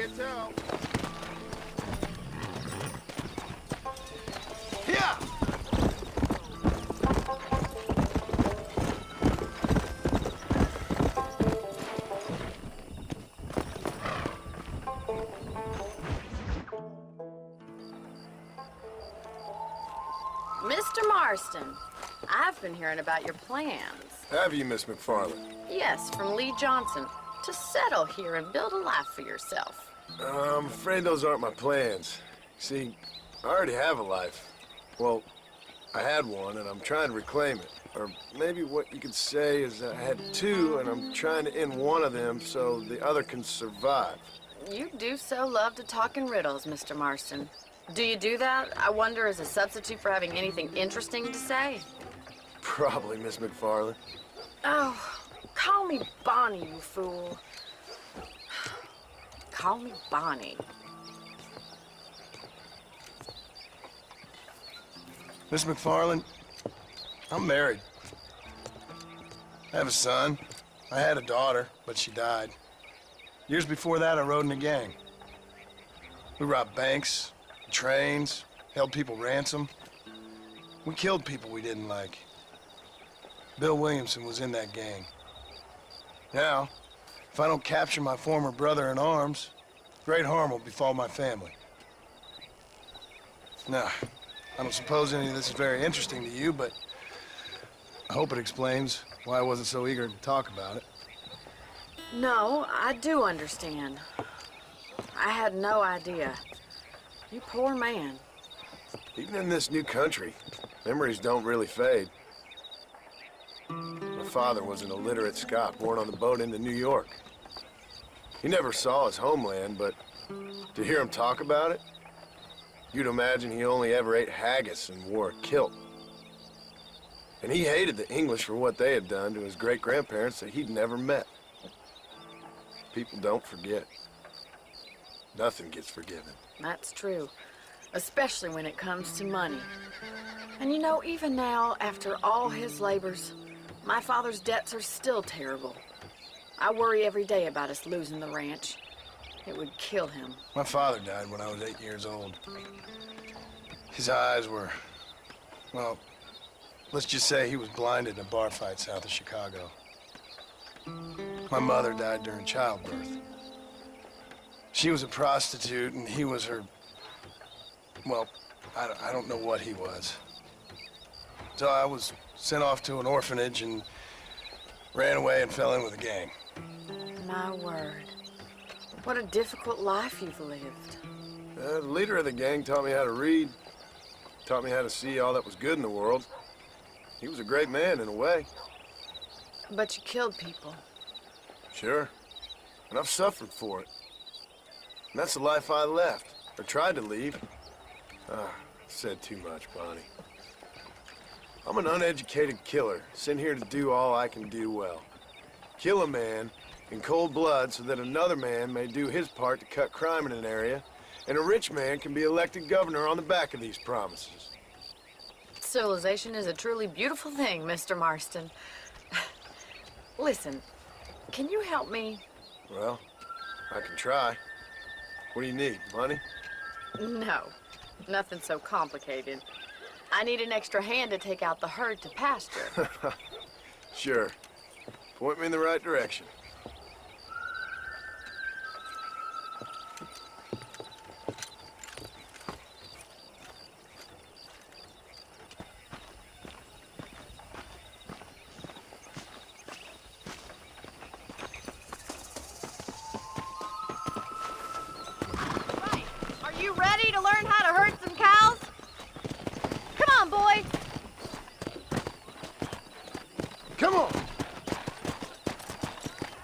Can't tell. Yeah! Mr. Marston, I've been hearing about your plans. Have you, Miss McFarland? Yes, from Lee Johnson, to settle here and build a life for yourself. I'm afraid those aren't my plans. See, I already have a life. Well, I had one, and I'm trying to reclaim it. Or maybe what you could say is I had two, and I'm trying to end one of them so the other can survive. You do so love to talk in riddles, Mr. Marston. Do you do that, I wonder, as a substitute for having anything interesting to say? Probably, Miss McFarland. Oh, call me Bonnie, you fool. Call me Bonnie. Miss McFarland, I'm married. I have a son. I had a daughter, but she died. Years before that, I rode in a gang. We robbed banks, trains, held people ransom. We killed people we didn't like. Bill Williamson was in that gang. Now, if I don't capture my former brother in arms, great harm will befall my family. Now, I don't suppose any of this is very interesting to you, but I hope it explains why I wasn't so eager to talk about it. No, I do understand. I had no idea. You poor man. Even in this new country, memories don't really fade. My father was an illiterate Scot born on the boat into New York. He never saw his homeland, but to hear him talk about it, you'd imagine he only ever ate haggis and wore a kilt. And he hated the English for what they had done to his great-grandparents that he'd never met. People don't forget. Nothing gets forgiven. That's true, especially when it comes to money. And you know, even now, after all his labors, my father's debts are still terrible. I worry every day about us losing the ranch. It would kill him. My father died when I was 8 years old. His eyes were, well, let's just say he was blinded in a bar fight south of Chicago. My mother died during childbirth. She was a prostitute, and he was her, well, I don't know what he was. So I was sent off to an orphanage and ran away and fell in with a gang. My word. What a difficult life you've lived. The leader of the gang taught me how to read, taught me how to see all that was good in the world. He was a great man in a way. But you killed people. Sure. And I've suffered for it. And that's the life I left, or tried to leave. I've said too much, Bonnie. I'm an uneducated killer, sent here to do all I can do well. Kill a man in cold blood so that another man may do his part to cut crime in an area, and a rich man can be elected governor on the back of these promises. Civilization is a truly beautiful thing, Mr. Marston. Listen, can you help me? Well, I can try. What do you need, money? No, nothing so complicated. I need an extra hand to take out the herd to pasture. Sure. Point me in the right direction. Right. Are you ready to learn how to herd some cows? Come on, boy. Come on!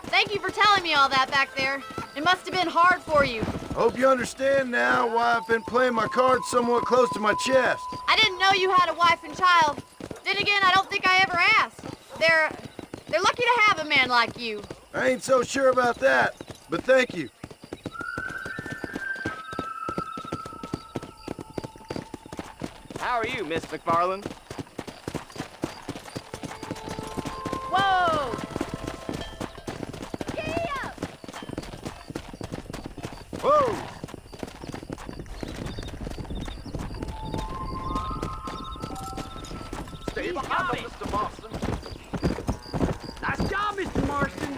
Thank you for telling me all that back there. It must have been hard for you. Hope you understand now why I've been playing my cards somewhat close to my chest. I didn't know you had a wife and child. Then again, I don't think I ever asked. They're lucky to have a man like you. I ain't so sure about that, but thank you. How are you, Miss McFarland? Whoa! Yeah! Whoa! He's got it, Mr. Marston. Nice job, Mr. Marston.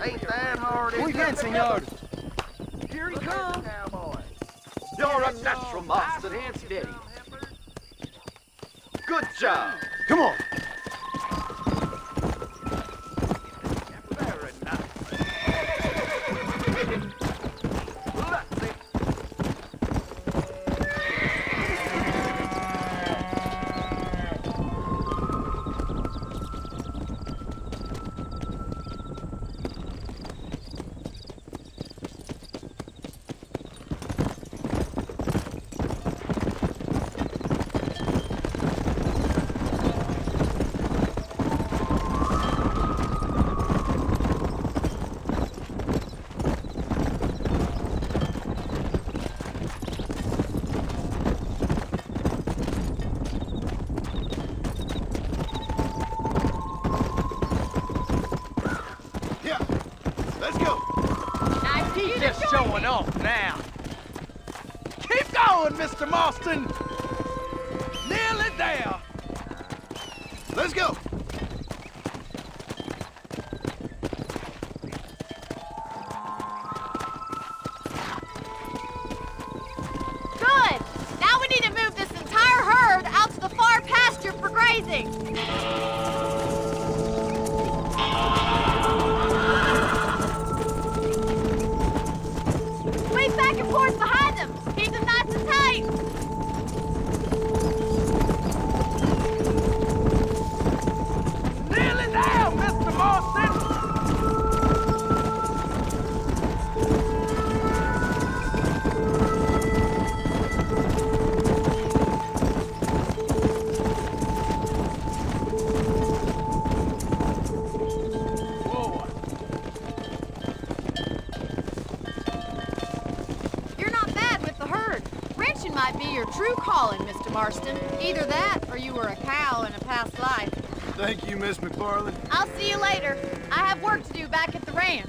Ain't that hard, is it? Muy bien, senor. Here he comes. You're a natural, Marston. And steady. Good job. Come on. Very nice. That's it. Yeah. Let's go. Nice to He's just showing off now. Keep going, Mr. Marston. Nearly there. Let's go. Good. Now we need to move this entire herd out to the far pasture for grazing. Squeeze back and forth behind them. Keep them nice and tight. Nearly there, Mr. Marston. You're not bad with the herd. Ranching might be your true calling, Mr. Marston. Either that, or you were a cow in a past life. Thank you, Miss McFarland. I'll see you later. I have work to do back at the ranch.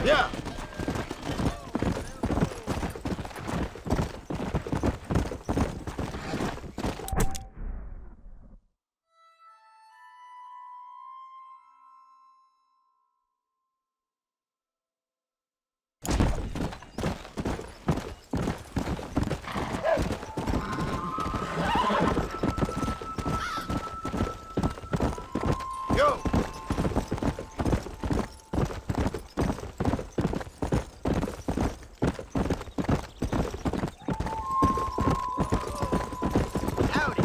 Yeah. Go. Howdy.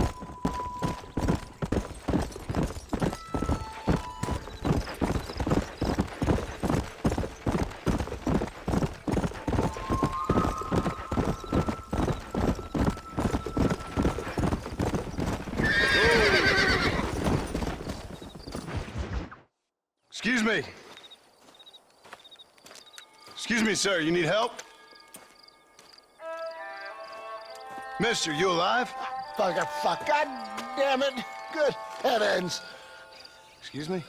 Excuse me. Excuse me, sir. You need help? Mister, you alive? Fuck, God damn it. Good heavens. Excuse me?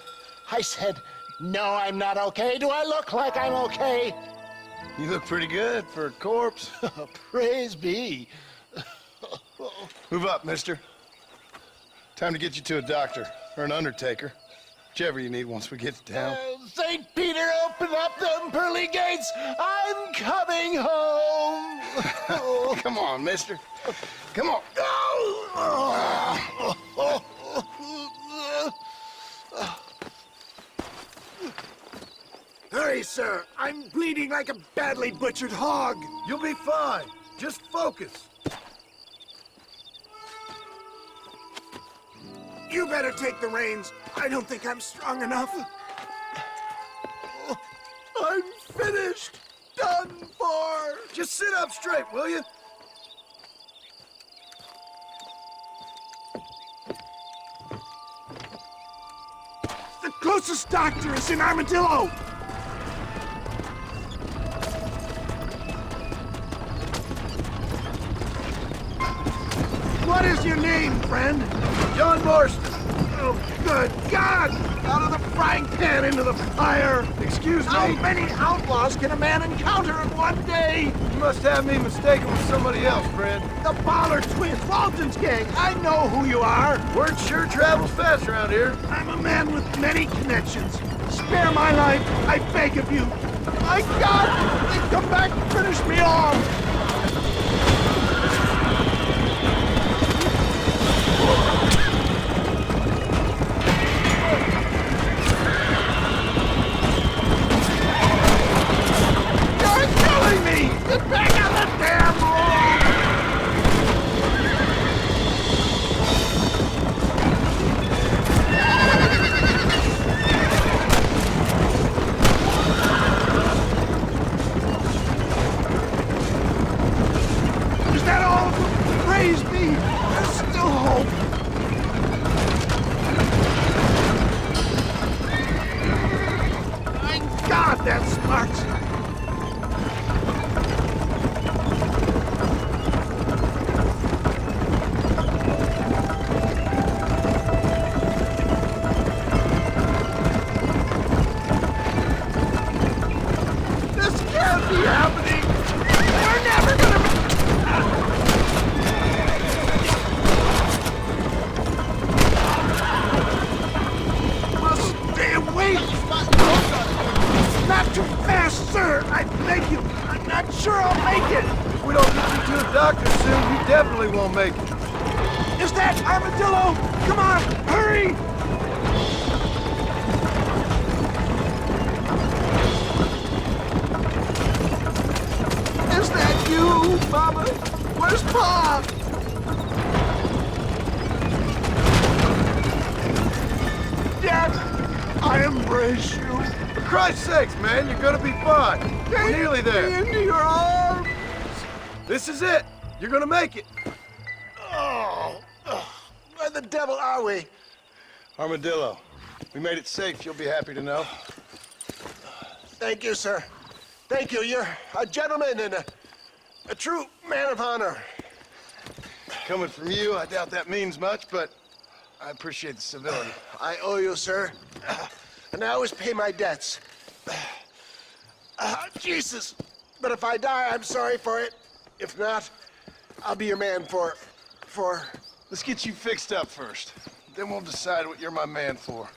I said, no, I'm not okay. Do I look like I'm okay? You look pretty good for a corpse. Praise be. Move up, mister. Time to get you to a doctor or an undertaker. Whichever you need once we get to town. St. Peter, open up them pearly gates. I'm coming home. Come on, mister. Come on. Hurry, sir. I'm bleeding like a badly butchered hog. You'll be fine. Just focus. You better take the reins. I don't think I'm strong enough. I'm finished. Done for. Just sit up straight, will you? The closest doctor is in Armadillo. What is your name, friend? John Marston. Oh, good God! Out of the frying pan into the fire! Excuse How me? many outlaws can a man encounter in one day? You must have me mistaken with somebody else, friend. The Ballard twins, Walton's gang. I know who you are. Word sure travels fast around here. I'm a man with many connections. Spare my life, I beg of you. My God! They come back and finish me off! You're killing me! Get back on the damn road! Is that all of them? Praise me! There's still hope! Thank God that's smart! This can't be happening! We're never gonna... Must stay away! Not too fast, sir! I beg you! I'm not sure I'll make it! If we don't get you to a doctor soon, you definitely won't make it. Is that Armadillo? Come on, hurry! Is that you, Mama? Where's Pa? Dad, I embrace you. For Christ's sakes, man, you're gonna be fine. We're nearly Take me there. into your arms. This is it. You're gonna make it. Oh, where the devil are we? Armadillo, we made it safe. You'll be happy to know. Thank you, sir. Thank you. You're a gentleman and a true man of honor. Coming from you, I doubt that means much, but I appreciate the civility. I owe you, sir. And I always pay my debts. Jesus. But if I die, I'm sorry for it. If not, I'll be your man for... Let's get you fixed up first. Then we'll decide what you're my man for.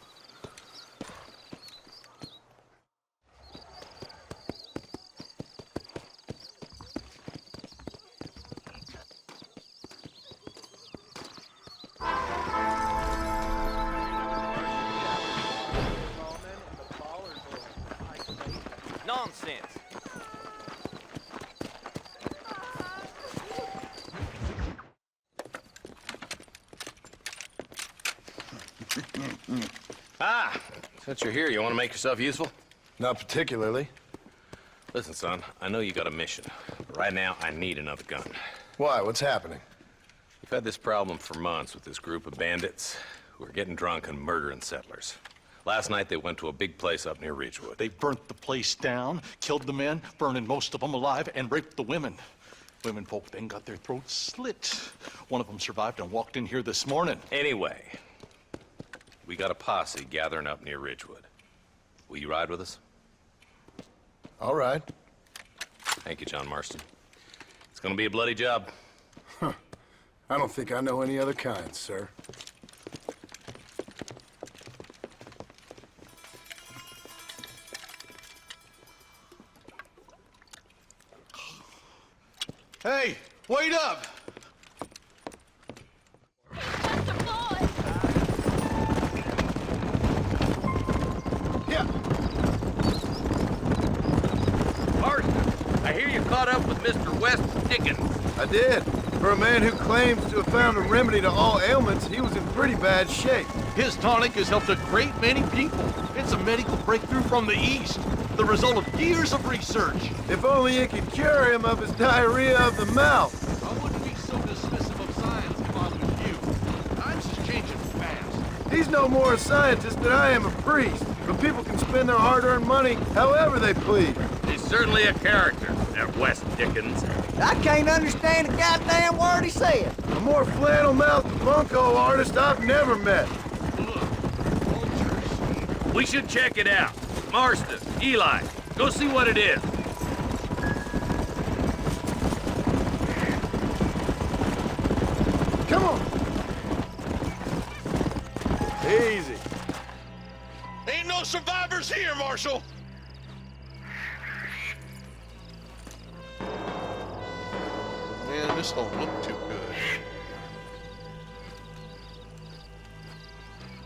Nonsense. Since you're here, you want to make yourself useful? Not particularly. Listen, son, I know you got a mission. But right now, I need another gun. Why? What's happening? We've had this problem for months with this group of bandits who are getting drunk and murdering settlers. Last night, they went to a big place up near Ridgewood. They burnt the place down, killed the men, burning most of them alive, and raped the women. Women folk then got their throats slit. One of them survived and walked in here this morning. Anyway, we got a posse gathering up near Ridgewood. Will you ride with us? All right. Thank you, John Marston. It's gonna be a bloody job. I don't think I know any other kind, sir. Hey, wait up! Marston, I hear you caught up with Mr. West Dickens. I did. For a man who claims to have found a remedy to all ailments, he was in pretty bad shape. His tonic has helped a great many people. It's a medical breakthrough from the East, the result of years of research. If only it could cure him of his diarrhea of the mouth. I wouldn't be so dismissive of science if I was you. Times is changing fast. He's no more a scientist than I am a priest. But people can spend their hard-earned money however they please. He's certainly a character, that West Dickens. I can't understand a goddamn word he said. A more flannel-mouthed bunco artist I've never met. Look, We should check it out. Marston, Eli, go see what it is. Come on. Easy. Ain't no survivors here, Marshal. Man, this don't look too good.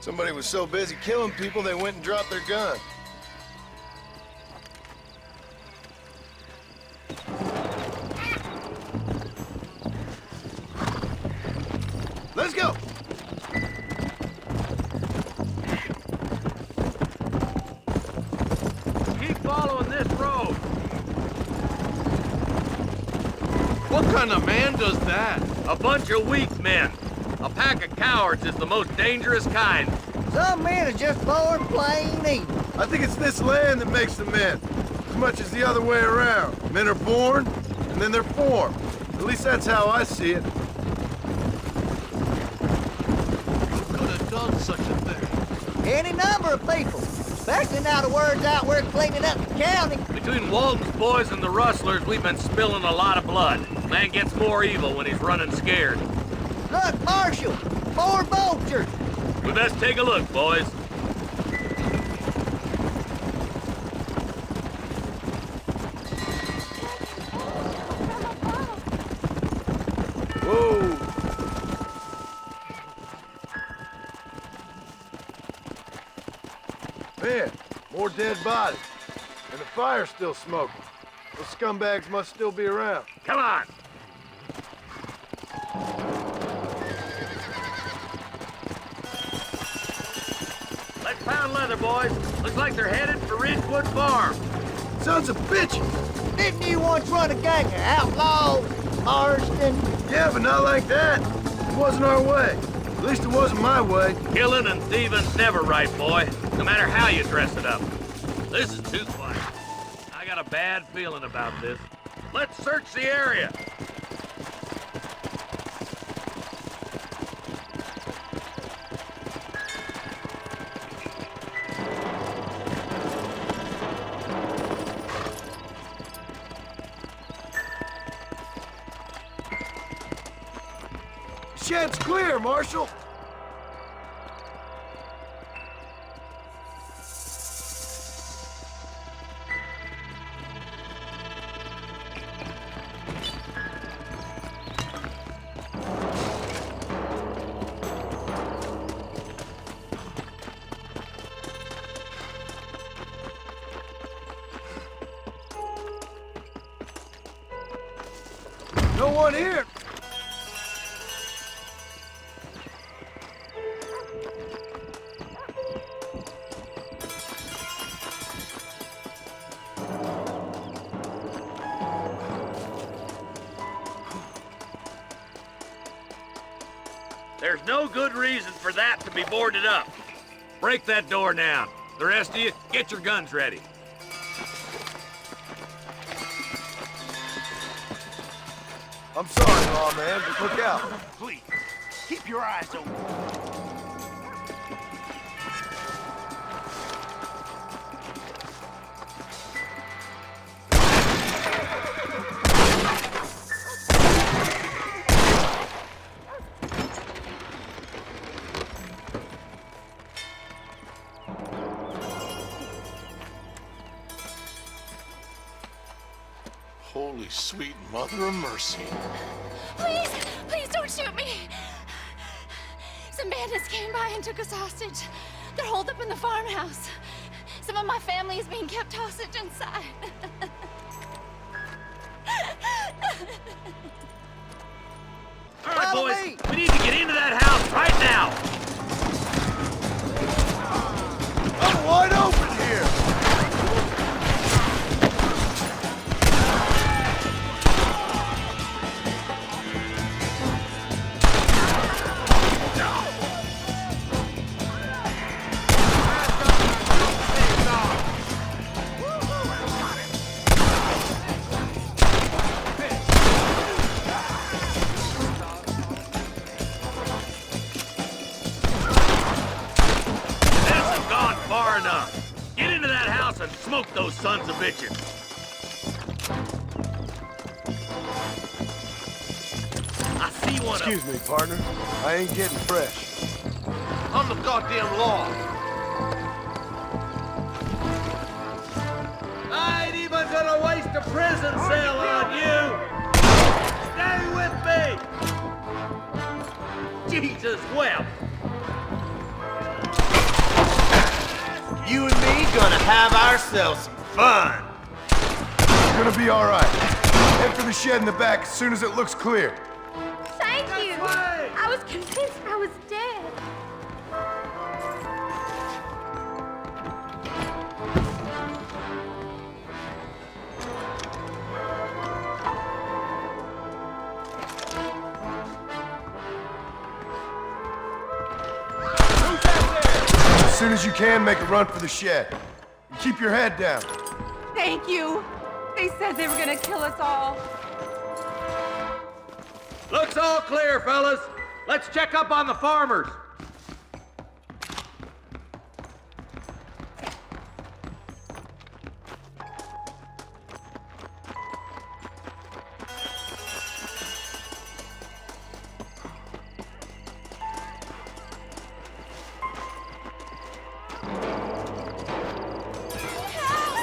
Somebody was so busy killing people, they went and dropped their gun. Let's go! Keep following this road. What kind of man does that? A bunch of weak men. A pack of cowards is the most dangerous kind. Some men are just born plain evil. I think it's this land that makes them men, as much as the other way around. Men are born, and then they're formed. At least that's how I see it. Who could have done such a thing? Any number of people, especially now the word's out we're cleaning up the county. Between Walton's boys and the rustlers, we've been spilling a lot of blood. Man gets more evil when he's running scared. Look, Marshal, more vultures. We best take a look, boys. Whoa! Man, more dead bodies. And the fire's still smoking. Those scumbags must still be around. Come on! Let's pound leather, boys. Looks like they're headed for Ridgewood Farm. Sons of bitches! Didn't you once run a gang of outlaws, Marston? Yeah, but not like that. It wasn't our way. At least it wasn't my way. Killing and thieving's never right, boy. No matter how you dress it up. This is too quiet. I got a bad feeling about this. Let's search the area. Shed's clear, Marshal. No one here. There's no good reason for that to be boarded up. Break that door down. The rest of you, get your guns ready. I'm sorry, lawman, but look out. Please, keep your eyes open. Holy sweet mother of mercy. Please, please don't shoot me. Some bandits came by and took us hostage. They're holed up in the farmhouse. Some of my family is being kept hostage inside. All right, boys, we need to get into that house right now. I'm wide open here. far enough. Get into that house and smoke those sons of bitches. I see one of them. Excuse me, partner. I ain't getting fresh. I'm the goddamn law. I ain't even gonna waste a prison cell on you! Stay with me! Jesus wept! You and me gonna have ourselves some fun. It's gonna be all right. Head for the shed in the back as soon as it looks clear. Thank you. I was convinced I was dead. As soon as you can, make a run for the shed. And keep your head down. Thank you. They said they were gonna kill us all. Looks all clear, fellas. Let's check up on the farmers.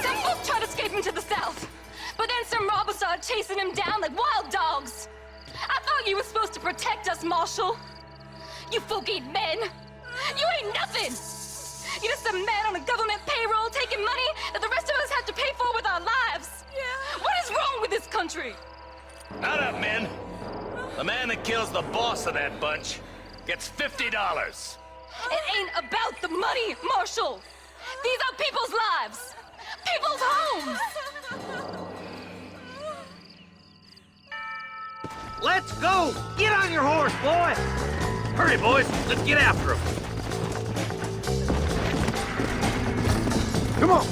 Some folk tried escaping to the south, but then some robbers started chasing him down like wild dogs. I thought you were supposed to protect us, Marshal. You folk ain't men. You ain't nothing. You're just a man on a government payroll taking money that the rest of us have to pay for with our lives. Yeah. What is wrong with this country? Not up, men. The man that kills the boss of that bunch gets $50. It ain't about the money, Marshal. These are people's lives. People's homes. Let's go! Get on your horse, boy! Hurry, boys. Let's get after him. Come on!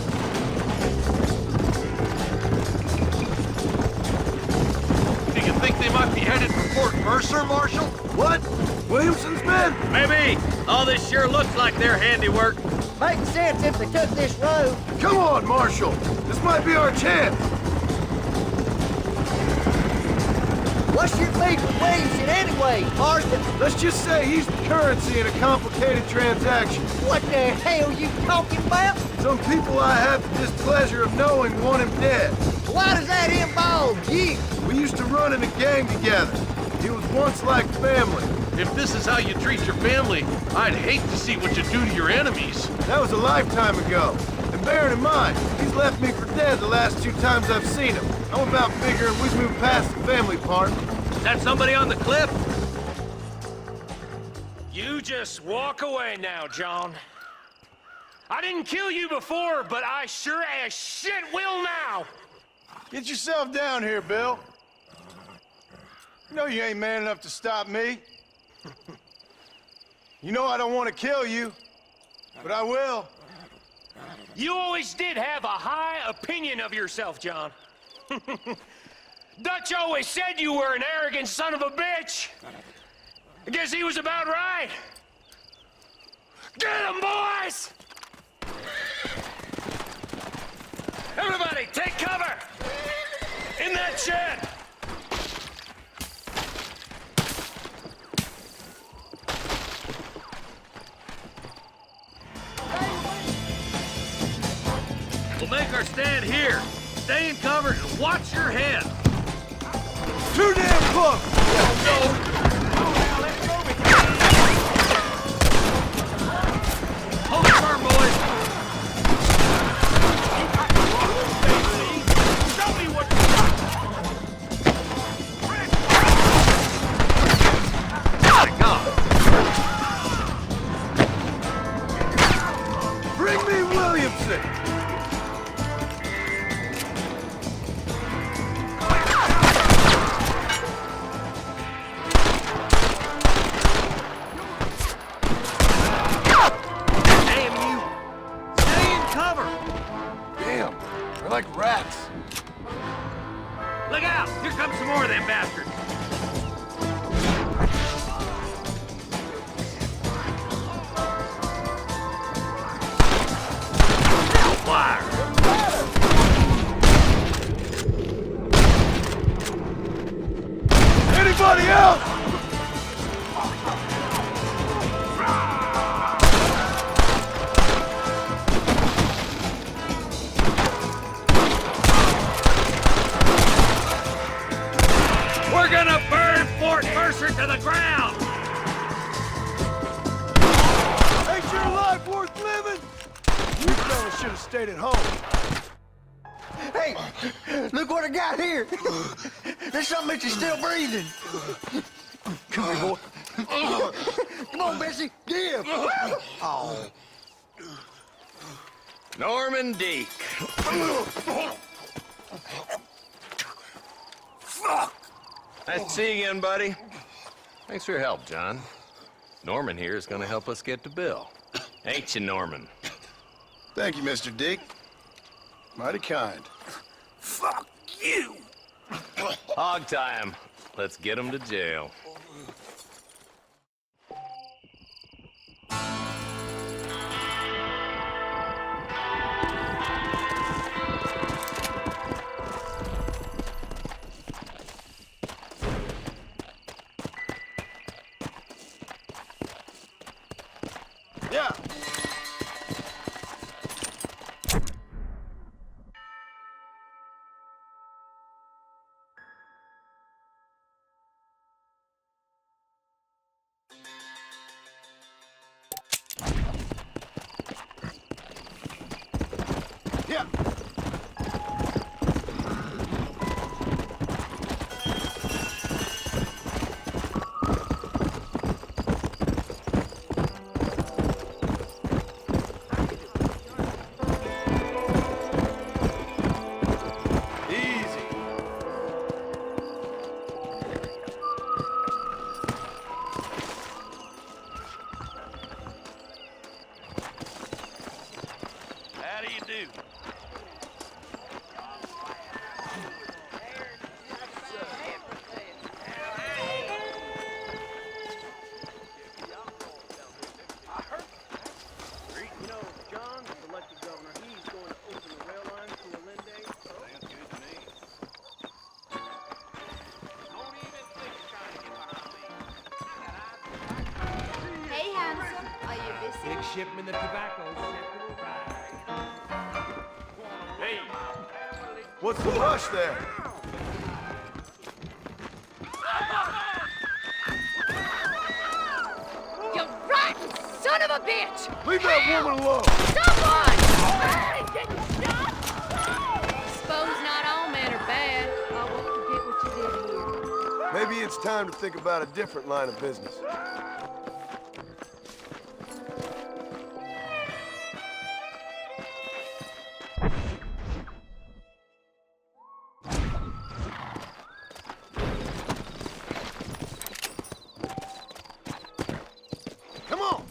Do you think they might be headed for Fort Mercer, Marshal? What? Williamson's men? Maybe. All this sure looks like their handiwork. Makes sense if they took this road. Come on, Marshal! This might be our chance! What's your beef with Williamson anyway, Marston? Let's just say he's the currency in a complicated transaction. What the hell you talking about? Some people I have the displeasure of knowing want him dead. Why does that involve you? We used to run in a gang together. He was once like family. If this is how you treat your family, I'd hate to see what you do to your enemies. That was a lifetime ago. And bearing in mind, he's left me for dead the last 2 times I've seen him. I'm about figuring we've moved past the family part. Is that somebody on the cliff? You just walk away now, John. I didn't kill you before, but I sure as shit will now. Get yourself down here, Bill. You know you ain't man enough to stop me. You know I don't want to kill you, but I will. You always did have a high opinion of yourself, John. Dutch always said you were an arrogant son of a bitch. I guess he was about right. Get him, boys! Everybody, take cover! In that shed! We'll make our stand here. Stay in cover and watch your head. Too damn close! Hold firm, boys. Show me what you got! Bring me Williamson! They're like rats. Look out! Here comes some more of them bastards. should have stayed at home. Hey, look what I got here. There's something that you're still breathing. Come here, boy. Come on, Bessie, give. Oh. Norman Deek. Nice to see you again, buddy. Thanks for your help, John. Norman here is gonna help us get to Bill. Ain't you, Norman? Thank you, Mr. Dick. Mighty kind. Fuck you! Hog time. Let's get him to jail. Yeah. Yeah. How do you do? You know, John's elected governor. He's going to open the rail line to Allende. Sounds good to me. Don't even think of trying to get behind me. Hey, handsome. Are you busy? Big shipment of tobacco. Hey, What's the rush there? You rotten son of a bitch! Leave that woman alone! Someone! Suppose not all men are bad. I won't forget what you did here. Maybe it's time to think about a different line of business. Come on!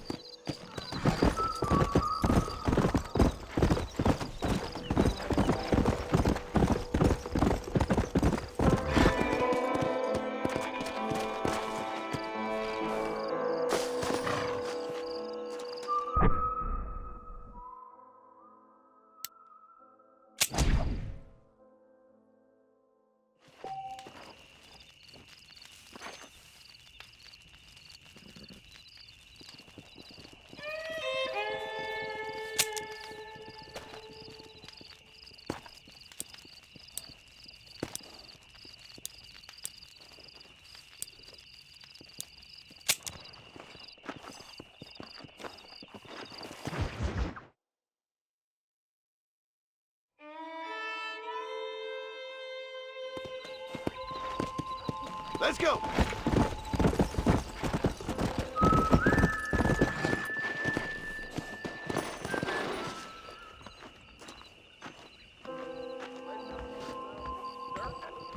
Let's go!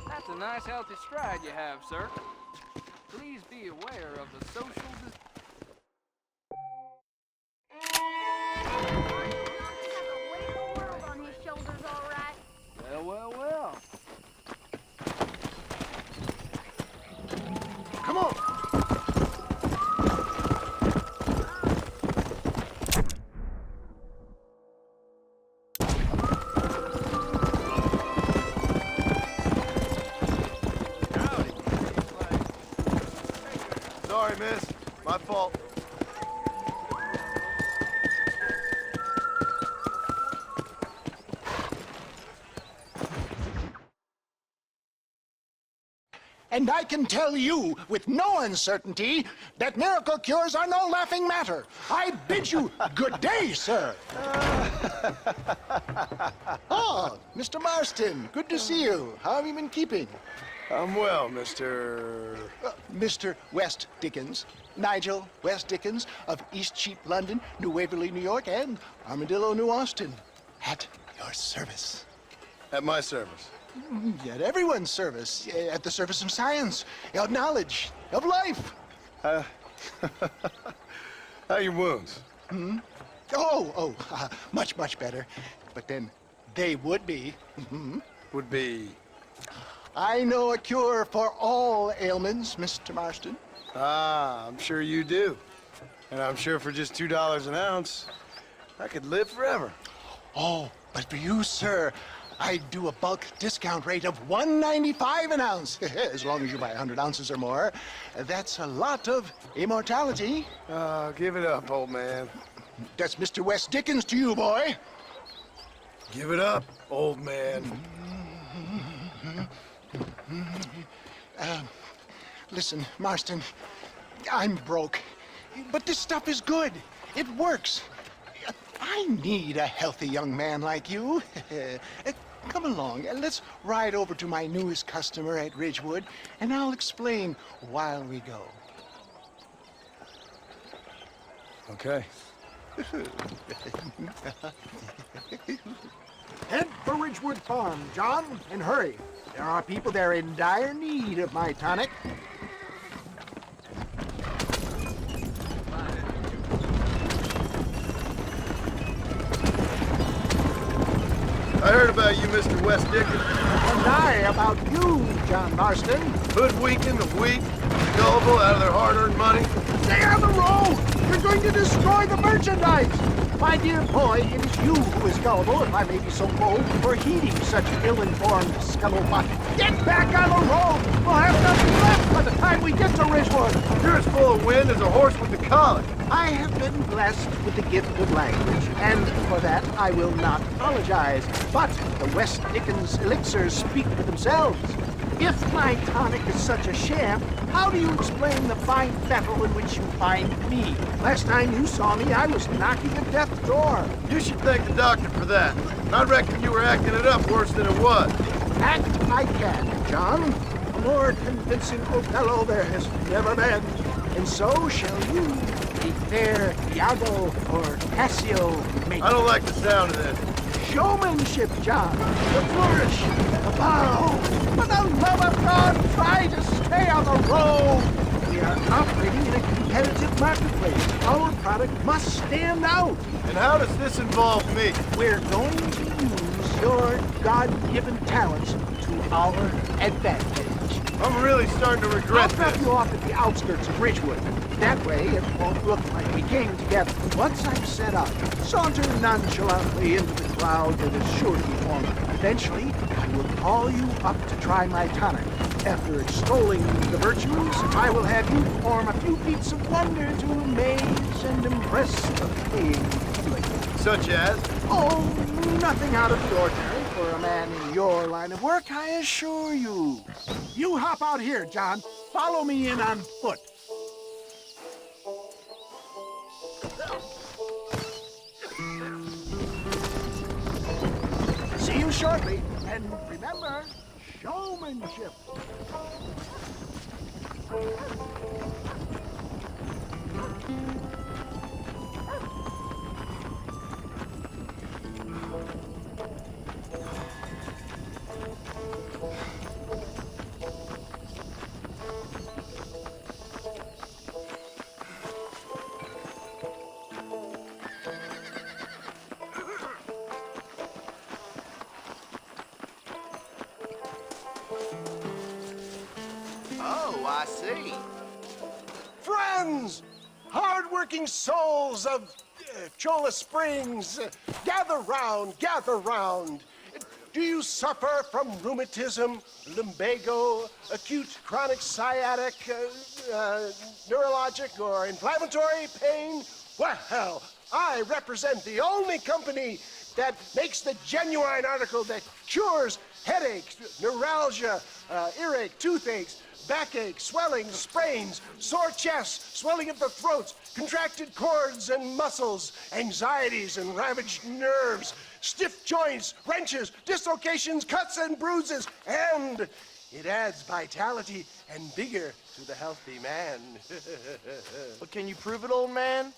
That's a nice, healthy stride you have, sir. Please be aware of the social Well. Come on! Sorry, miss. My fault. And I can tell you with no uncertainty that miracle cures are no laughing matter. I bid you good day, sir. Oh, Mr. Marston, good to see you. How have you been keeping? I'm well, Mr. Mr. West Dickens. Nigel West Dickens of East Cheap, London, New Waverly, New York, and Armadillo, New Austin. At your service. At my service. At everyone's service. At the service of science, of knowledge, of life. How are your wounds? Much, much better. But then they would be. Would be... I know a cure for all ailments, Mr. Marston. Ah, I'm sure you do. And I'm sure for just $2 an ounce, I could live forever. Oh, but for you, sir, I do a bulk discount rate of $1.95 an ounce. As long as you buy 100 ounces or more. That's a lot of immortality. Give it up, old man. That's Mr. West Dickens to you, boy. Give it up, old man. Listen, Marston, I'm broke, but this stuff is good. It works. I need a healthy young man like you. Come along, and let's ride over to my newest customer at Ridgewood, and I'll explain while we go. Okay. Head for Ridgewood Farm, John, and hurry. There are people there in dire need of my tonic. I heard about you, Mr. West Dickens. And I about you, John Marston. Hoodwinking the weak, gullible out of their hard-earned money. Stay on the road! You're going to destroy the merchandise! My dear boy, it is you who is gullible, if I may be so bold, for heeding such ill-informed scuttlebutt. Get back on the road! We'll have nothing left by the time we get to Ridgewood! You're as full of wind as a horse with the colic. I have been blessed with the gift of language, and for that I will not apologize. But the West Dickens elixirs speak for themselves. If my tonic is such a sham, how do you explain the fine fettle in which you find me? Last time you saw me, I was knocking at death's door. You should thank the doctor for that. I reckon you were acting it up worse than it was. Act I can, John. A more convincing Othello there has never been. And so shall you, a fair Iago or Cassio make. I don't like the sound of this. Showmanship, John. The flourish, the bow. For the love of God, try to stay on the road. We are operating in a competitive marketplace. Our product must stand out. And how does this involve me? We're going to use your God-given talents to our advantage. I'm really starting to regret I'll drop this. you off at the outskirts of Ridgewood. That way, it won't look like we came together. Once I'm set up, saunter nonchalantly into the crowd that is sure to be forming. Eventually, I will call you up to try my tonic. After extolling the virtues, I will have you perform a few feats of wonder to amaze and impress the paying public. Such as? Oh, nothing out of the ordinary for a man in your line of work, I assure you. You hop out here, John. Follow me in on foot. See you shortly. And remember, showmanship. Oh, I see. Friends, hard-working souls of Cholla Springs, gather round, gather round. Do you suffer from rheumatism, lumbago, acute chronic sciatic, neurologic, or inflammatory pain? Well, I represent the only company that makes the genuine article that cures headaches, neuralgia, earache, toothaches, backache, swelling, sprains, sore chests, swelling of the throats, contracted cords and muscles, anxieties and ravaged nerves, stiff joints, wrenches, dislocations, cuts and bruises, and it adds vitality and vigor to the healthy man. But can you prove it, old man?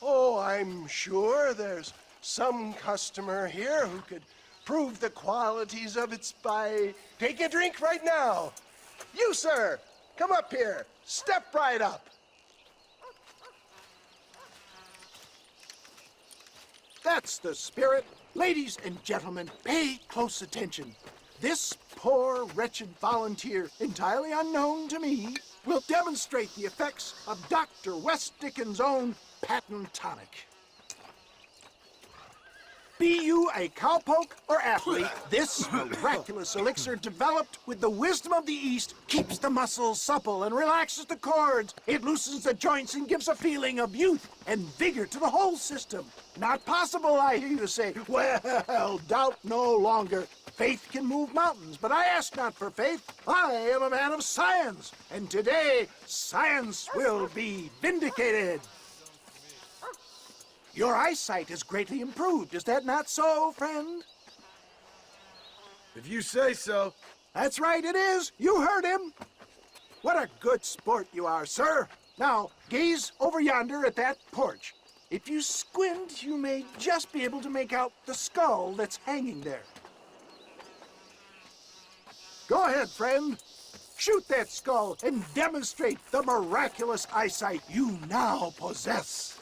Oh, I'm sure there's some customer here who could prove the qualities of it by taking a drink right now. You, sir, come up here. Step right up. That's the spirit. Ladies and gentlemen, pay close attention. This poor, wretched volunteer, entirely unknown to me, will demonstrate the effects of Dr. West Dickens' own patent tonic. Be you a cowpoke or athlete, this miraculous elixir developed with the wisdom of the East keeps the muscles supple and relaxes the cords. It loosens the joints and gives a feeling of youth and vigor to the whole system. Not possible, I hear you say. Well, doubt no longer. Faith can move mountains, but I ask not for faith. I am a man of science, and today science will be vindicated. Your eyesight is greatly improved. Is that not so, friend? If you say so. That's right, it is. You heard him. What a good sport you are, sir. Now, gaze over yonder at that porch. If you squint, you may just be able to make out the skull that's hanging there. Go ahead, friend. Shoot that skull and demonstrate the miraculous eyesight you now possess.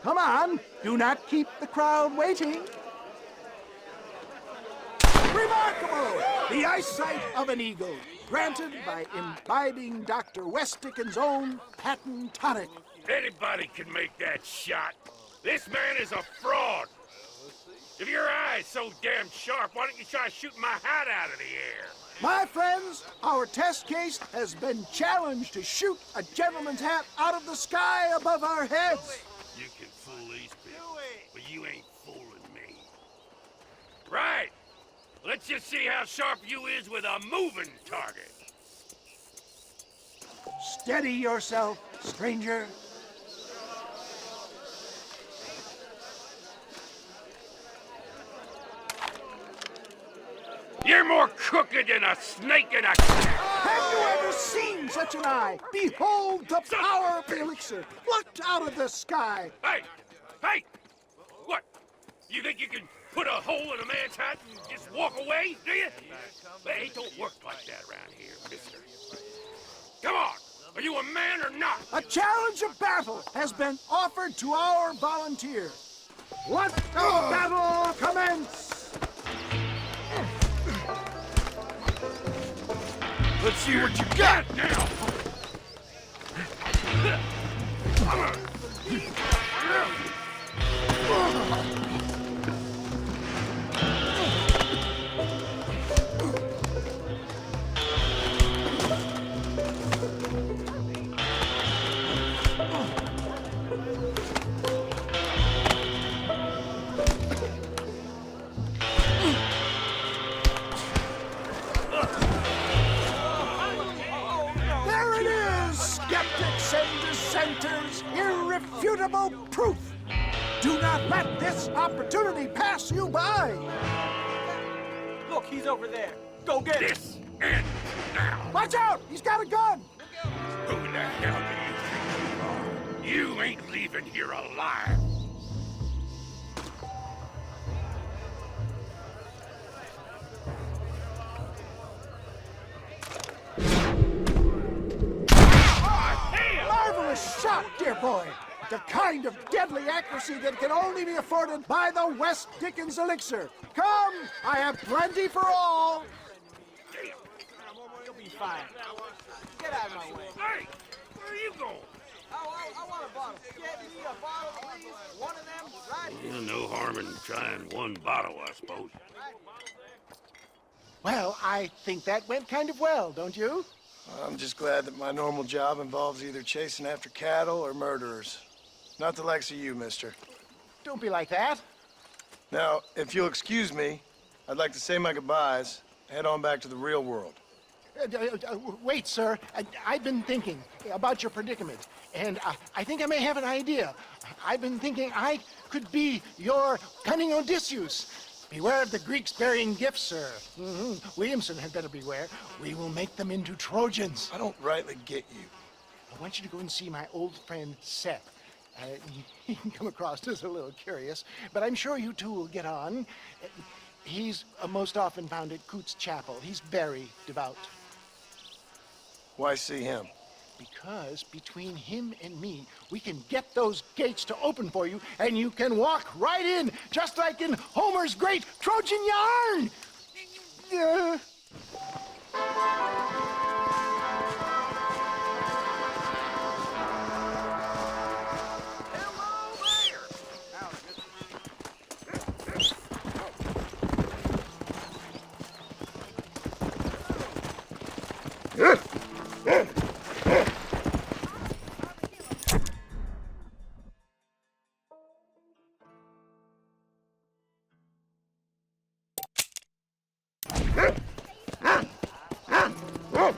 Come on, do not keep the crowd waiting. Remarkable! The eyesight of an eagle, granted by imbibing Dr. West Dickens' own patent tonic. Anybody can make that shot. This man is a fraud. If your eye's so damn sharp, why don't you try shooting my hat out of the air? My friends, our test case has been challenged to shoot a gentleman's hat out of the sky above our heads. You can fool these people, but you ain't fooling me. Right. Let's just see how sharp you is with a moving target. Steady yourself, stranger. You're more crooked than a snake in a... Have you ever seen such an eye? Behold the power of the elixir, plucked out of the sky. Hey! Hey! What? You think you can put a hole in a man's hat and just walk away, do you? Hey, it don't work like that around here, mister. Come on! Are you a man or not? A challenge of battle has been offered to our volunteer. Let the battle commence! Let's see what you got now! Irrefutable proof. Do not let this opportunity pass you by. Look, he's over there. Go get him. This ends now. Watch out! He's got a gun. Who the hell do you think you are? You ain't leaving here alive. Marvelous shot, dear boy. The kind of deadly accuracy that can only be afforded by the West Dickens elixir. Come, I have plenty for all. You'll be fine. Get out of my way. Hey, where are you going? I want a bottle. Get me a bottle, please. One of them, right here. No harm in trying one bottle, I suppose. Well, I think that went kind of well, don't you? I'm just glad that my normal job involves either chasing after cattle or murderers. Not the likes of you, mister. Don't be like that. Now, if you'll excuse me, I'd like to say my goodbyes, head on back to the real world. Wait, sir. I've been thinking about your predicament, and I think I may have an idea. I've been thinking I could be your cunning Odysseus. Beware of the Greeks bearing gifts, sir. Williamson had better beware. We will make them into Trojans. I don't rightly get you. I want you to go and see my old friend Seth. He can come across as a little curious, but I'm sure you two will get on. He's most often found at Coots Chapel. He's very devout. Why see him? Because between him and me, we can get those gates to open for you, and you can walk right in, just like in Homer's great Trojan yarn!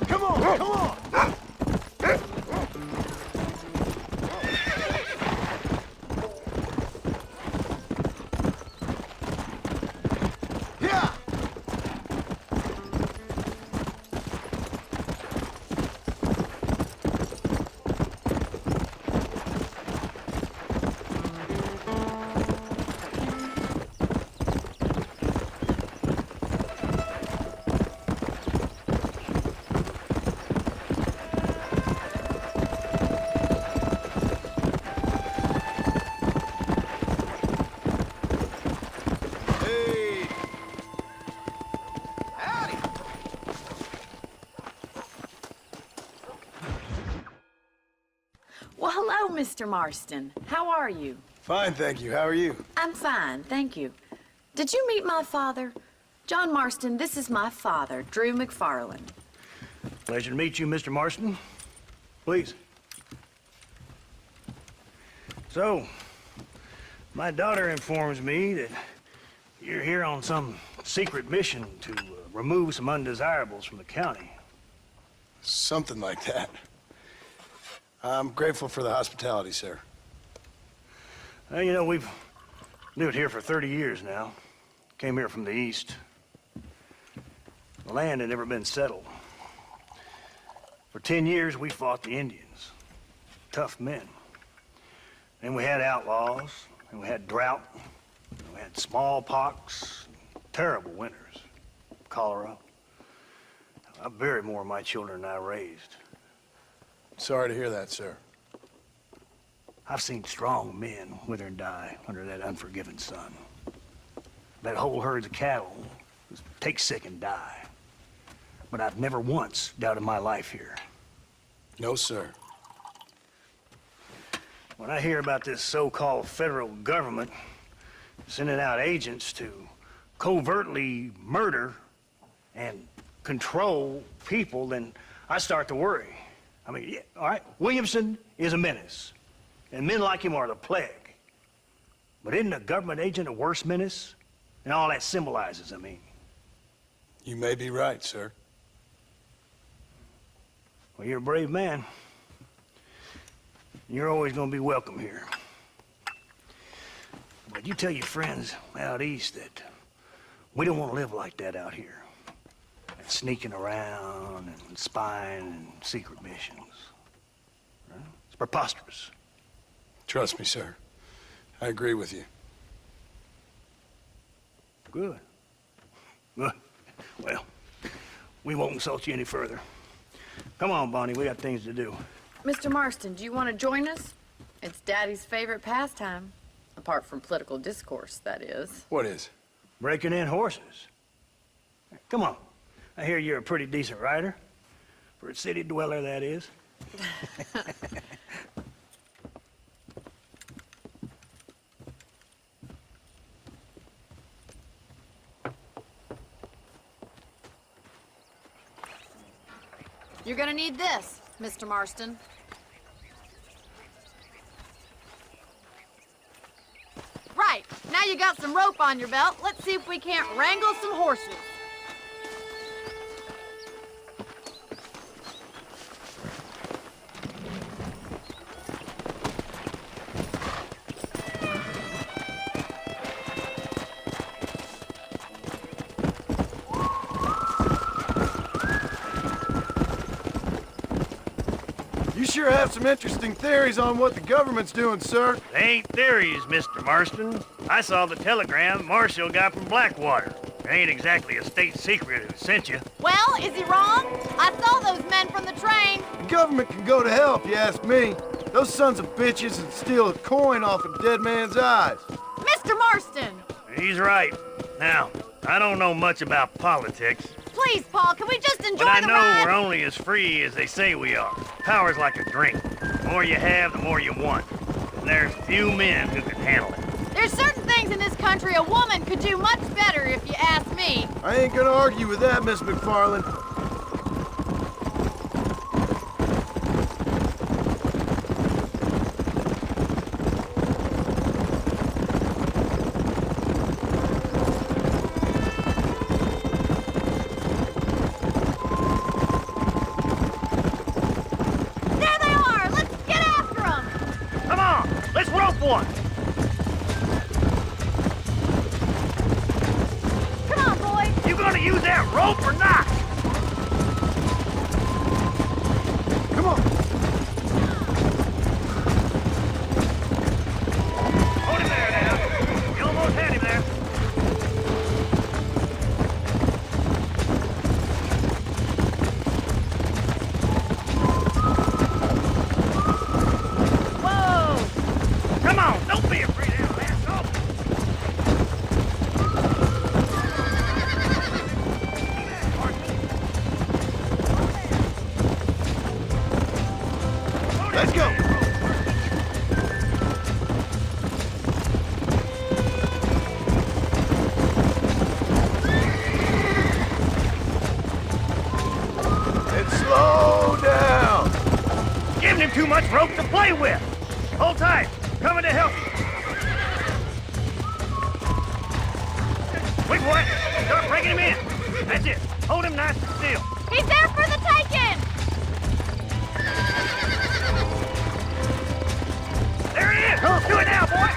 Come on, come on! Yeah! Well, hello, Mr. Marston. How are you? Fine, thank you. How are you? I'm fine, thank you. Did you meet my father? John Marston, this is my father, Drew McFarland. Pleasure to meet you, Mr. Marston. Please. So, my daughter informs me that you're here on some secret mission to remove some undesirables from the county. Something like that. I'm grateful for the hospitality, sir. Well, you know, we've lived here for 30 years now. Came here from the east. The land had never been settled. For 10 years, we fought the Indians. Tough men. Then we had outlaws, and we had drought, and we had smallpox, terrible winters, cholera. I buried more of my children than I raised. Sorry to hear that, sir. I've seen strong men wither and die under that unforgiving sun. That whole herds of cattle just take sick and die. But I've never once doubted my life here. No, sir. When I hear about this so-called federal government sending out agents to covertly murder and control people, then I start to worry. I mean, yeah, all right, Williamson is a menace, and men like him are the plague. But isn't a government agent a worse menace? And all that symbolizes, I mean. You may be right, sir. Well, you're a brave man. You're always gonna be welcome here. But you tell your friends out east that we don't want to live like that out here. Sneaking around and spying and secret missions. Right? It's preposterous. Trust me, sir. I agree with you. Good. Good. Well, we won't insult you any further. Come on, Bonnie, we got things to do. Mr. Marston, do you want to join us? It's Daddy's favorite pastime. Apart from political discourse, that is. What is? Breaking in horses. Come on. I hear you're a pretty decent rider. For a city dweller, that is. You're gonna need this, Mr. Marston. Right, now you got some rope on your belt. Let's see if we can't wrangle some horses. You sure have some interesting theories on what the government's doing, sir. They ain't theories, Mr. Marston. I saw the telegram Marshall got from Blackwater. It ain't exactly a state secret who sent you. Well, is he wrong? I saw those men from the train. The government can go to hell if you ask me. Those sons of bitches would steal a coin off a dead man's eyes. Mr. Marston! He's right. Now, I don't know much about politics, Please, Paul, can we just enjoy but I the know ride? we're only as free as they say we are. Power's like a drink. The more you have, the more you want. And there's few men who can handle it. There's certain things in this country a woman could do much better, if you ask me. I ain't gonna argue with that, Miss McFarland. There they are! Let's get after them! Come on, let's rope one! Come on, boys! You gonna use that rope or not? Come on. Hold him there now. You almost had him there. Whoa! Come on, don't be afraid of that, asshole. Let's go. And slow down. Giving him too much rope to play with. Hold tight. Coming to help you. Wait for it. Start breaking him in. That's it. Hold him nice and still. He's there for the taking! There he is. Do it now, boy.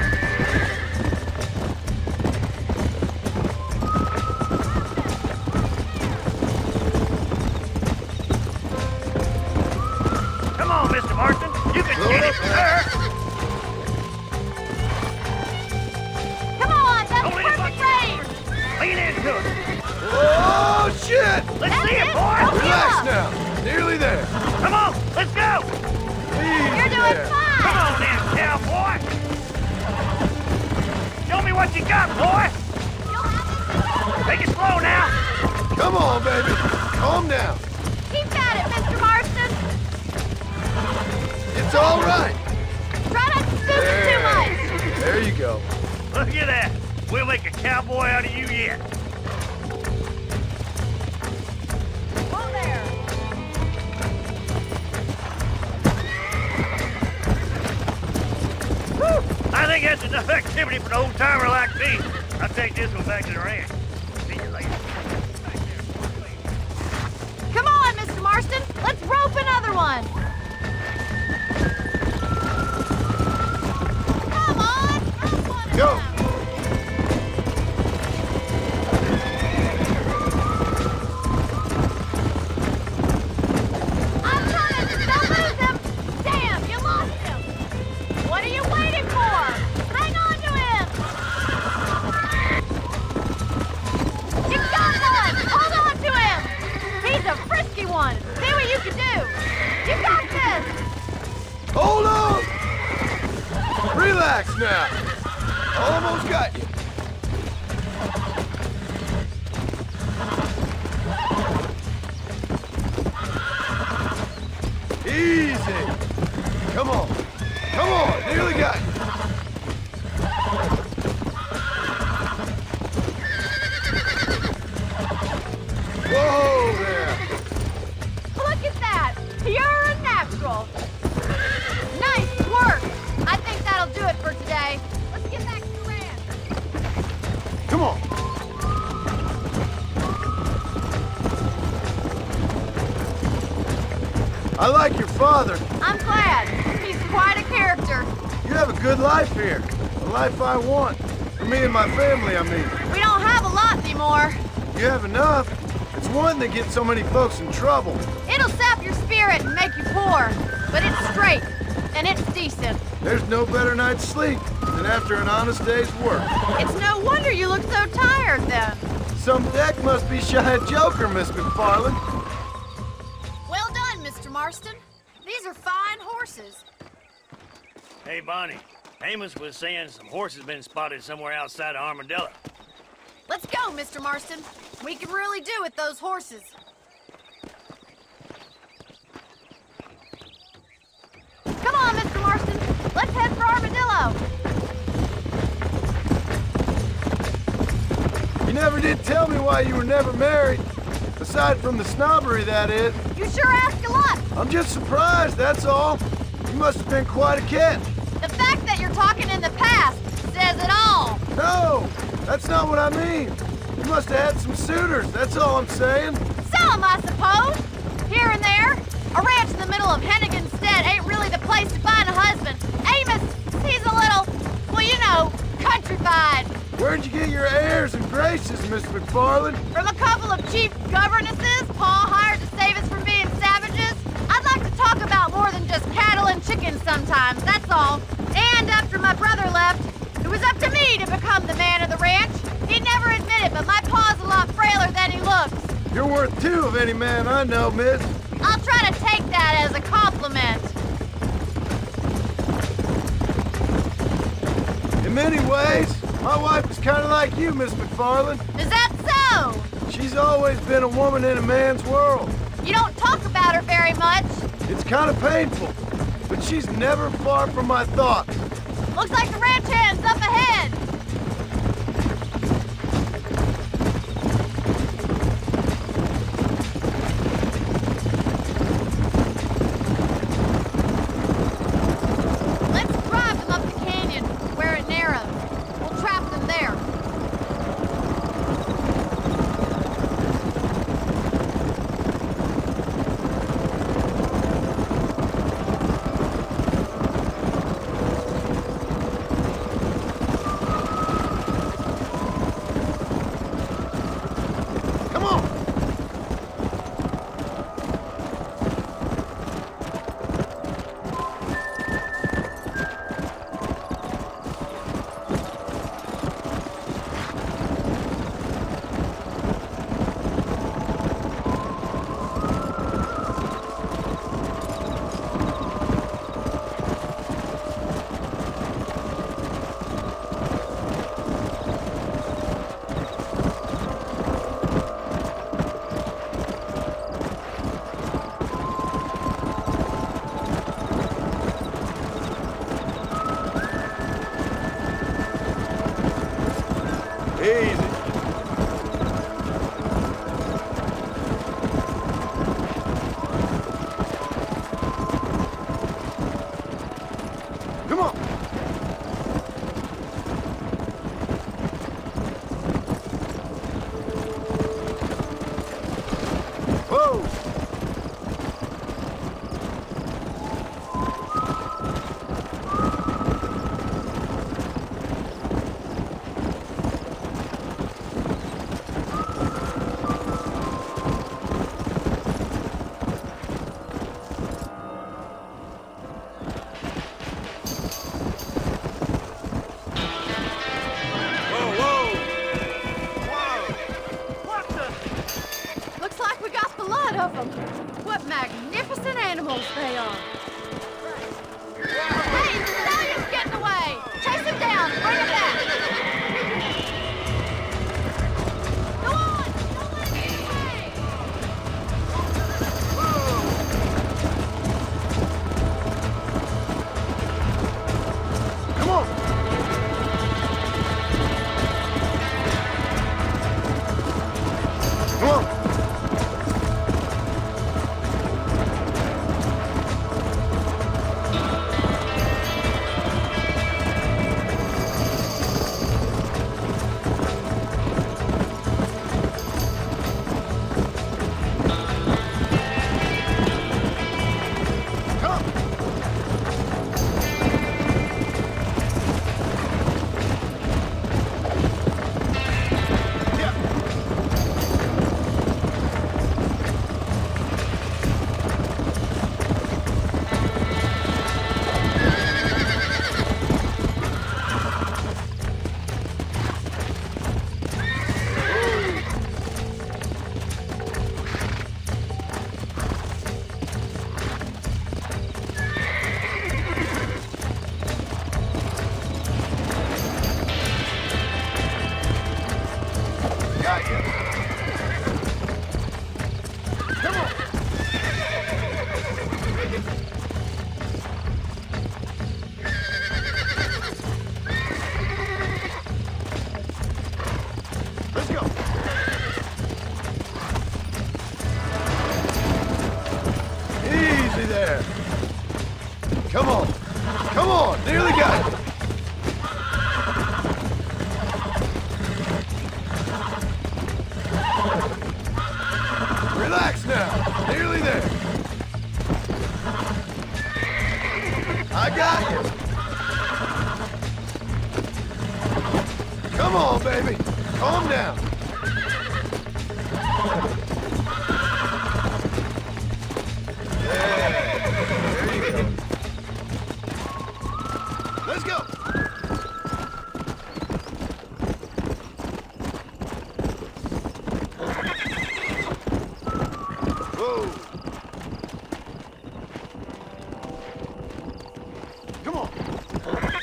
Come on, Mr. Marston. You can get it, sir. Come on, that's Don't let him perfect buck range! Lean into it. Oh, shit! Let's see it, it. boy. Don't give Relax up. now. Nearly there. Come on. Let's go. Easy You're doing there. fine! Come on then, cowboy. Show me what you got, boy. Take it slow now. Come on, baby. Calm down. Keep at it, Mr. Marston! It's all right. Try not to spook him too much! There you go. Look at that. We'll make a cowboy out of you yet. Whoa there! Woo! I think that's enough activity for an old-timer like me. I'll take this one back to the ranch. See you later. Come on, Mr. Marston! Let's rope another one! Come on! Rope one of Go. them. I'm coming! Don't lose him! Damn, you lost him! What are you waiting for? Hang on to him! You got one! Hold on to him! He's a frisky one! See what you can do! You got this! Hold on. Relax now. Almost got you. Easy. Come on. Come on. Nearly got you. Whoa there. Look at that! I like your father. I'm glad. He's quite a character. You have a good life here. The life I want. For me and my family, I mean. We don't have a lot anymore. You have enough. It's one that gets so many folks in trouble. It'll sap your spirit and make you poor. But it's straight, and it's decent. There's no better night's sleep than after an honest day's work. It's no wonder you look so tired, then. Some deck must be shy of Joker, Miss McFarland. Well done, Mr. Marston. These are fine horses. Hey, Bonnie. Amos was saying some horses been spotted somewhere outside of Armadillo. Let's go, Mr. Marston. We can really do with those horses. Come on, Mr. Marston. Let's head for Armadillo. You never did tell me why you were never married. Aside from the snobbery, that is. You sure ask a lot. I'm just surprised, that's all. You must have been quite a catch. The fact that you're talking in the past says it all. No, that's not what I mean. You must have had some suitors, that's all I'm saying. Some, I suppose. Here and there. A ranch in the middle of Hennigan's Stead ain't really the place to find a husband. Amos, he's a little, well, you know, countrified. Where'd you get your airs and graces, Miss McFarland? From a couple of cheap governesses Pa hired to save us from being savages. I'd like to talk about more than just cattle and chickens sometimes, that's all. And after my brother left, it was up to me to become the man of the ranch. He'd never admit it, but my pa's a lot frailer than he looks. You're worth two of any man I know, miss. I'll try to take that as a compliment. In many ways, my wife is kind of like you, Miss McFarland. Is that so? She's always been a woman in a man's world. You don't talk about her very much. It's kind of painful, but she's never far from my thoughts. Looks like the ranch hand's up ahead. Let's drive them up the canyon where it narrows. We'll trap them there. Come on! Easy. Come on. Whoa. Looks like we got blood of them. What magnificent animals they are. Hey, the stallion's getting away. Chase him down. Bring him back. Go on. Don't let him get away. Come on. Come on. Come on. Come on. Nearly got it. Relax now. Nearly there. I got you. Come on, baby. Calm down. There you go. Let's go. Whoa. Come on.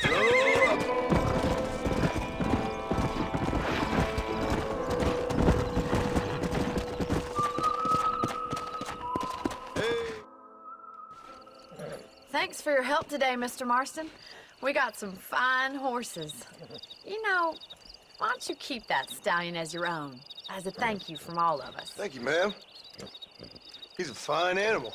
Slow up. Thanks for your help today, Mr. Marston. We got some fine horses. You know, why don't you keep that stallion as your own, as a thank you from all of us? Thank you, ma'am. He's a fine animal.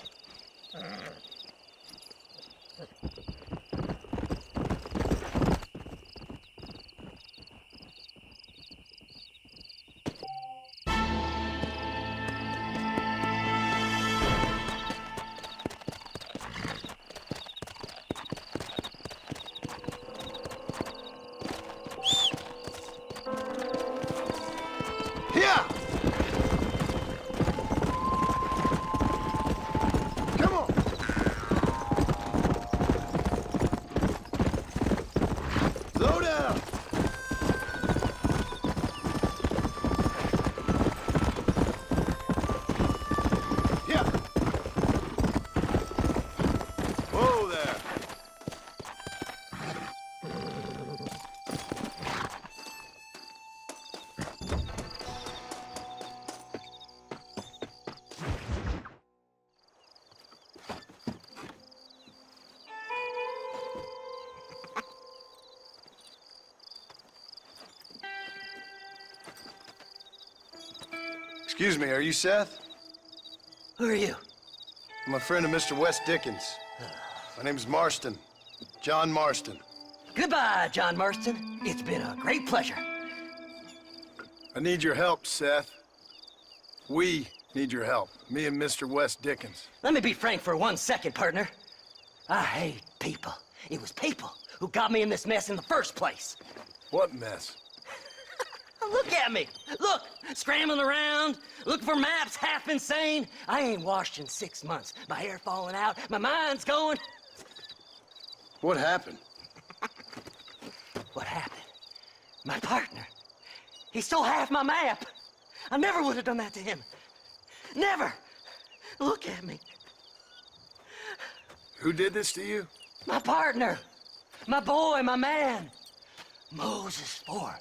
Yeah! Come on! Slow down! Yeah! Whoa there! Excuse me, are you Seth? Who are you? I'm a friend of Mr. Wes Dickens. My name's Marston. John Marston. Goodbye, John Marston. It's been a great pleasure. I need your help, Seth. We need your help. Me and Mr. Wes Dickens. Let me be frank for 1 second, partner. I hate people. It was people who got me in this mess in the first place. What mess? Look at me. Look, scrambling around, looking for maps, half insane. I ain't washed in 6 months. My hair falling out, my mind's going. What happened? What happened? My partner. He stole half my map. I never would have done that to him. Never. Look at me. Who did this to you? My partner. My boy, my man. Moses Ford.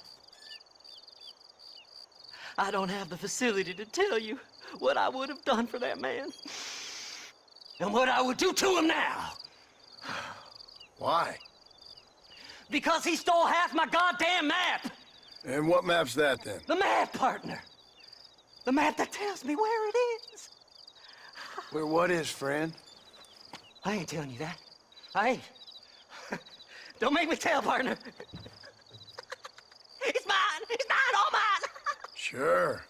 I don't have the facility to tell you what I would have done for that man. And what I would do to him now. Why? Because he stole half my goddamn map. And what map's that, then? The map, partner. The map that tells me where it is. Where what is, friend? I ain't telling you that. I ain't. Don't make me tell, partner. It's mine. It's mine, all mine. Sure.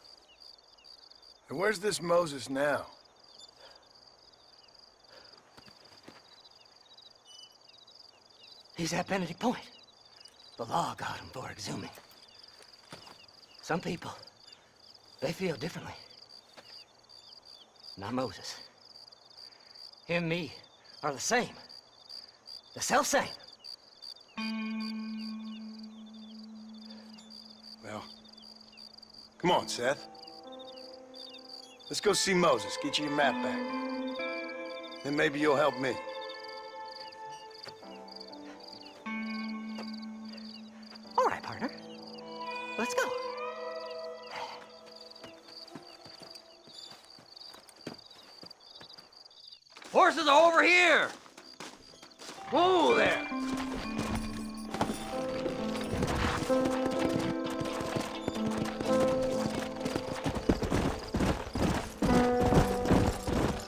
And where's this Moses now? He's at Benedict Point. The law got him for exhuming. Some people, they feel differently. Not Moses. Him and me are the same. The self-same. Well, come on, Seth. Let's go see Moses, get you your map back. Then maybe you'll help me. All right, partner. Let's go. Horses are over here! Whoa there!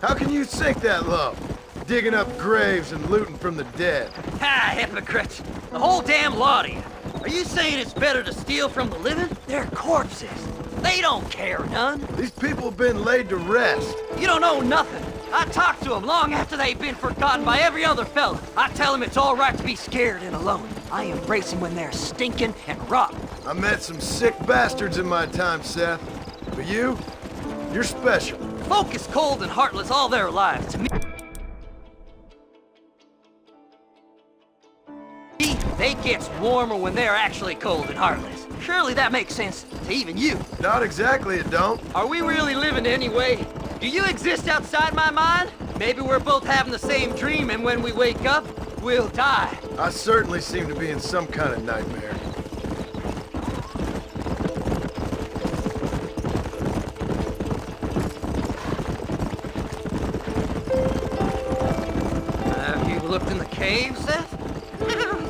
How can you sink that low? digging up graves and looting from the dead. Ha, hypocrites! The whole damn lot of you. Are you saying it's better to steal from the living? They're corpses. They don't care none. These people have been laid to rest. You don't know nothing. I talked to them long after they've been forgotten by every other fella. I tell them it's all right to be scared and alone. I embrace them when they're stinking and rotten. I met some sick bastards in my time, Seth. But you're special. Folk is cold and heartless all their lives. To me, they get warmer when they're actually cold and heartless. Surely that makes sense to even you. Not exactly, it don't. Are we really living anyway? Do you exist outside my mind? Maybe we're both having the same dream, and when we wake up, we'll die. I certainly seem to be in some kind of nightmare. Have you looked in the cave, Seth?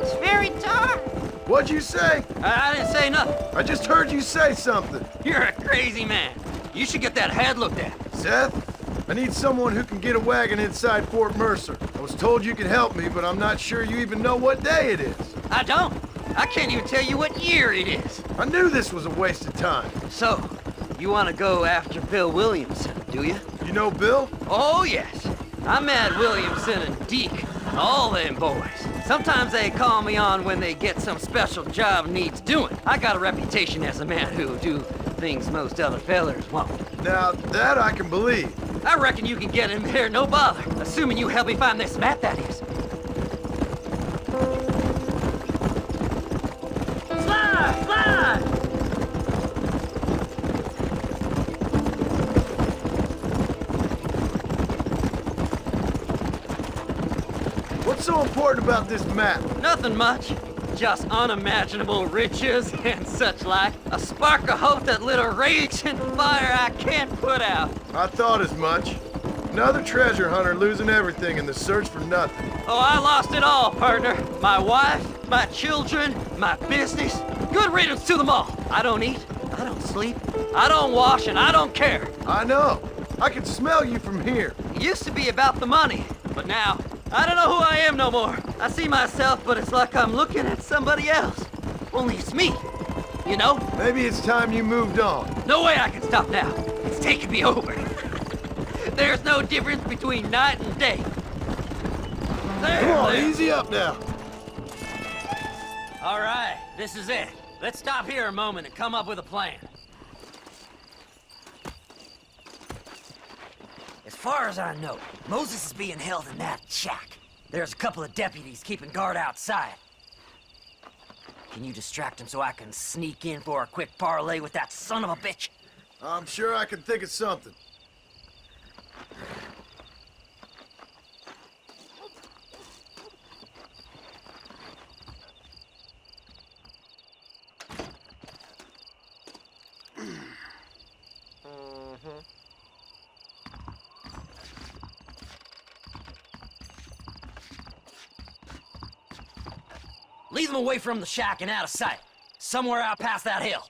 It's very dark. What'd you say? I didn't say nothing. I just heard you say something. You're a crazy man. You should get that head looked at. Seth, I need someone who can get a wagon inside Fort Mercer. I was told you could help me, but I'm not sure you even know what day it is. I don't. I can't even tell you what year it is. I knew this was a waste of time. So, you want to go after Bill Williamson, do you? You know Bill? Oh, yes. I met Williamson and Deke, all them boys. Sometimes they call me on when they get some special job needs doing. I got a reputation as a man who'll do things most other fellers won't. Now, that I can believe. I reckon you can get in there, no bother. Assuming you help me find this map, that is. Slide! Slide! What's so important about this map? Nothing much. Just unimaginable riches and such like. A spark of hope that lit a raging fire I can't put out. I thought as much. Another treasure hunter losing everything in the search for nothing. Oh, I lost it all, partner. My wife, my children, my business. Good riddance to them all. I don't eat, I don't sleep, I don't wash, and I don't care. I know. I can smell you from here. It used to be about the money, but now, I don't know who I am no more. I see myself, but it's like I'm looking at somebody else. Only it's me, you know? Maybe it's time you moved on. No way I can stop now. It's taking me over. There's no difference between night and day. Come on, easy up now. All right, this is it. Let's stop here a moment and come up with a plan. As far as I know, Moses is being held in that shack. There's a couple of deputies keeping guard outside. Can you distract him so I can sneak in for a quick parlay with that son of a bitch? I'm sure I can think of something. Lead them away from the shack and out of sight. Somewhere out past that hill.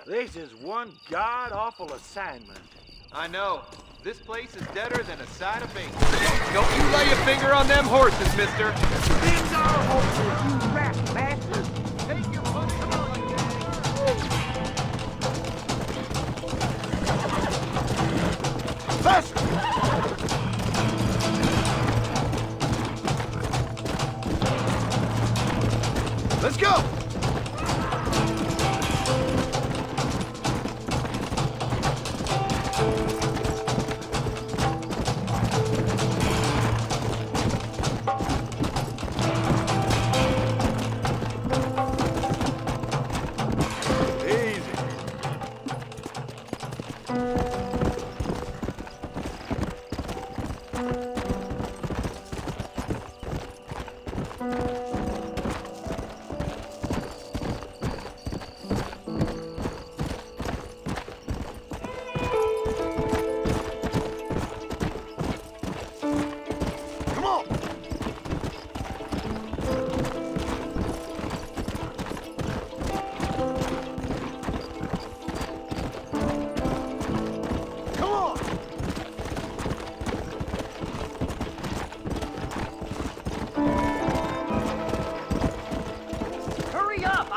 This is one god-awful assignment. I know. This place is deader than a side of beans. Don't you lay a finger on them horses, mister. These are horses, you rat bastard. Take your money. Come on, Faster! Let's go!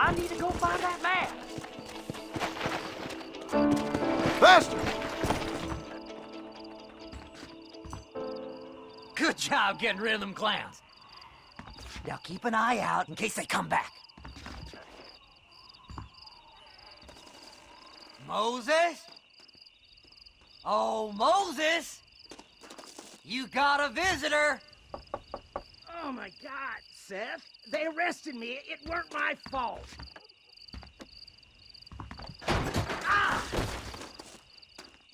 I need to go find that man. Faster! Good job getting rid of them clowns. Now keep an eye out in case they come back. Moses? Oh, Moses! You got a visitor! Oh my God, Seth. They arrested me. It weren't my fault. Ah!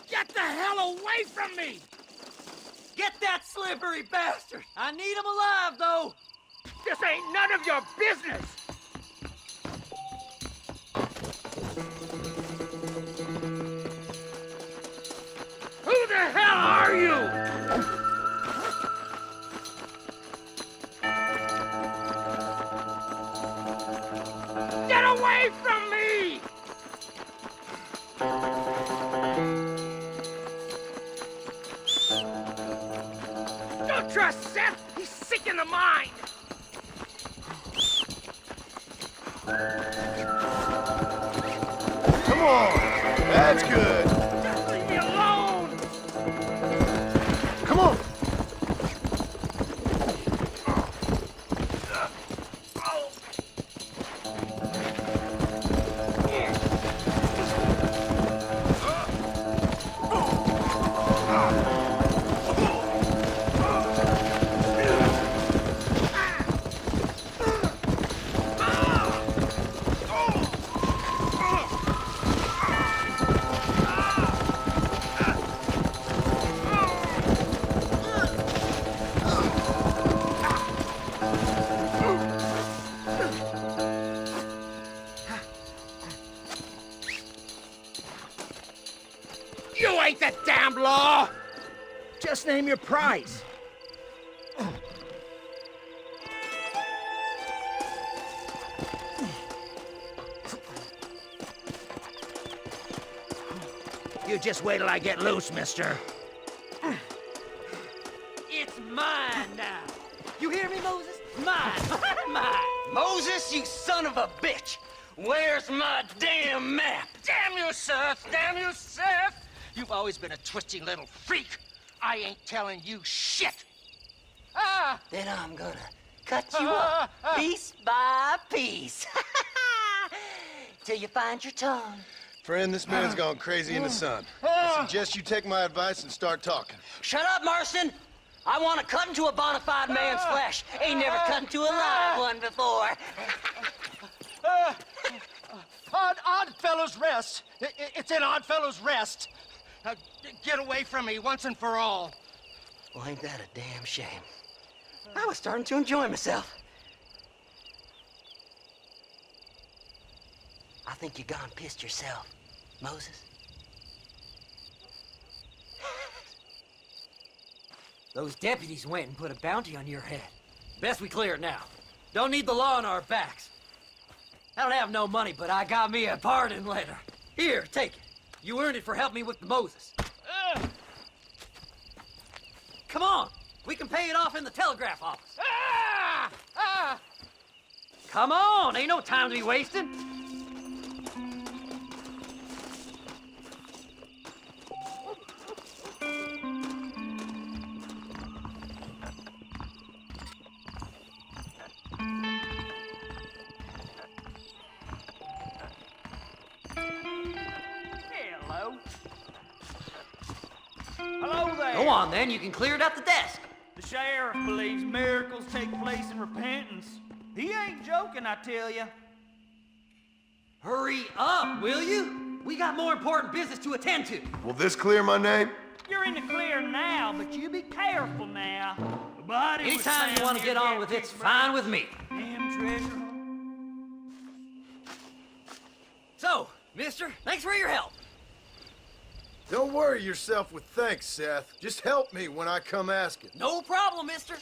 Get the hell away from me! Get that slippery bastard! I need him alive, though! This ain't none of your business! Who the hell are you? Get away from me! Don't trust Seth! He's sick in the mind! Come on! That's good! Just leave me alone! Come on! You ain't the damn law! Just name your price. You just wait till I get loose, mister. It's mine now. You hear me, Moses? Mine. Mine. Moses, you son of a bitch. Where's my damn map? Damn you, Seth! Damn you, Seth! You've always been a twisty little freak. I ain't telling you shit. Ah! Then I'm gonna cut you up piece by piece. Till you find your tongue. Friend, this man's gone crazy in the sun. I suggest you take my advice and start talking. Shut up, Marston! I want to cut into a bona fide man's flesh. Ain't never cut into a live one before. Oddfellows Rest. It's in Oddfellows Rest. Now, get away from me once and for all. Well, ain't that a damn shame? I was starting to enjoy myself. I think you gone pissed yourself, Moses. Those deputies went and put a bounty on your head. Best we clear it now. Don't need the law on our backs. I don't have no money, but I got me a pardon letter. Here, take it. You earned it for helping me with the Moses. Come on. We can pay it off in the telegraph office. Come on. Ain't no time to be wasting. Hello there. Go on, then. You can clear it at the desk. The sheriff believes miracles take place in repentance. He ain't joking, I tell you. Hurry up, will you? We got more important business to attend to. Will this clear my name? You're in the clear now, but you be careful now. The body was Anytime you found want to near get on with that it's big fine with me. damn treasure. So, mister, thanks for your help. Don't worry yourself with thanks, Seth. Just help me when I come asking. No problem, mister.